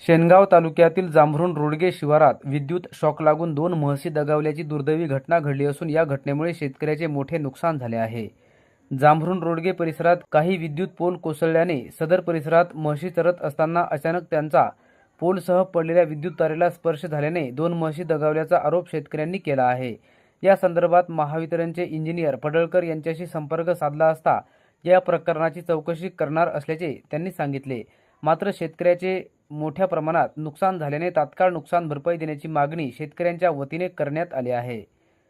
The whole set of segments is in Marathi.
शेनगाव तालुक्यातील जांभरुण रोडगे शिवारात विद्युत शॉक लागून 2 म्हशी दगावल्याची दुर्दैवी घटना घडली असून या घटनेमुळे शेतकऱ्याचे मोठे नुकसान झाले आहे। जांभरुण रोडगे परिसरात काही विद्युत पोल कोसळल्याने सदर परिसरात म्हशी चरत असताना अचानक त्यांचा पोलसह पडलेल्या विद्युत तारेला स्पर्श झाल्याने 2 म्हशी दगावल्याचा आरोप शेतकऱ्यांनी केला आहे। या संदर्भात महावितरणचे इंजिनियर पडळकर यांच्याशी संपर्क साधला असता या प्रकरणाची चौकशी करणार असल्याचे त्यांनी सांगितले। मात्र शेतकऱ्याचे मोठ्या प्रमाणात नुकसान झाल्याने तात्काळ नुकसान भरपाई देण्याची मागणी शेतकऱ्यांच्या वतीने करण्यात आली आहे।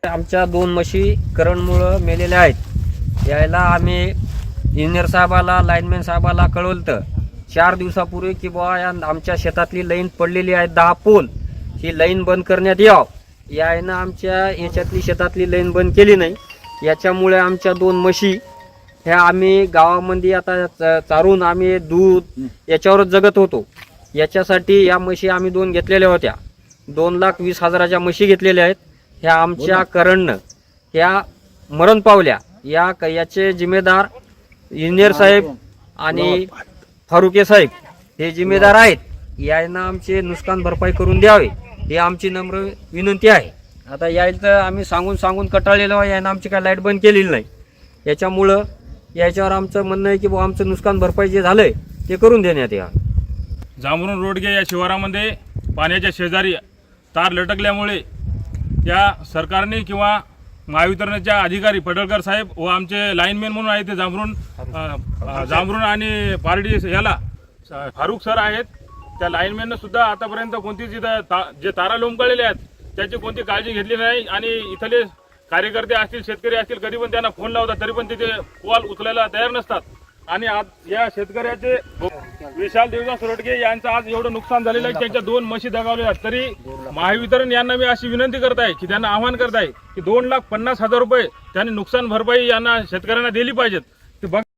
आमच्या 2 म्हशी करंटमुळे मेलेल्या आहेत। यायला आम्ही इंजिनियर साहेबाला लाईनमॅन साहेबाला कळवलं 4 दिवसापूर्वी की बुवा या आमच्या शेतातली लाईन पडलेली आहे 10 पोल, ही लाईन बंद करण्यात यावं। यायनं आमच्या याच्यातली शेतातली लाईन बंद केली नाही। याच्यामुळे आमच्या 2 म्हशी ह्या आम्ही गावामध्ये आता चारून आम्ही दूध याच्यावरच जगत होतो। याच्यासाठी या म्हशी आम्ही 2 घेतलेल्या होत्या। 2,20,000च्या म्हशी घेतलेल्या आहेत। ह्या आमच्या करंटनं ह्या मरण पावल्या। याचे जिम्मेदार इंजिनियर साहेब आणि फारुके साहेब हे जिम्मेदार आहेत। यांना आमचे नुकसान भरपाई करून द्यावे ही आमची नम्र विनंती आहे। आता यायचं आम्ही सांगून कटाळलेलो आहे। यांना आमची काय लाईट बंद केलेली नाही। याच्यामुळं याच्यावर आमचं म्हणणं आहे की बुवा आमचं नुकसान भरपाई जे झालंय ते करून देण्यात यावं। जांभरुण रोडगे या शिवारामध्ये पाण्याच्या शेजारी तार लटकल्यामुळे या सरकारने किंवा महावितरणच्या अधिकारी पडळकर साहेब व आमचे लाईनमॅन म्हणून आहे ते जांभरुण आणि पारडी याला फारुक सर आहेत। त्या लाईनमॅननं सुद्धा आतापर्यंत कोणतीच इथं जे तारा लोंबकळलेले आहेत त्याची कोणती काळजी घेतली नाही आणि इथले कार्यकर्ते असतील शेतकरी असतील कधी पण त्यांना फोन लावतात तरी पण तिथे कॉल उचलायला तयार नसतात। आणि आज या शेतकऱ्याचे विशाल देवदास रोडगे यांचं आज एवढं नुकसान झालेलं आहे। त्यांच्या 2 म्हशी दगावल्या तरी महावितरण यांना मी अशी विनंती करत आहे की त्यांना आवाहन करत आहे की 2,50,000 रुपये त्यांनी नुकसान भरपाई यांना शेतकऱ्यांना दिली पाहिजेत।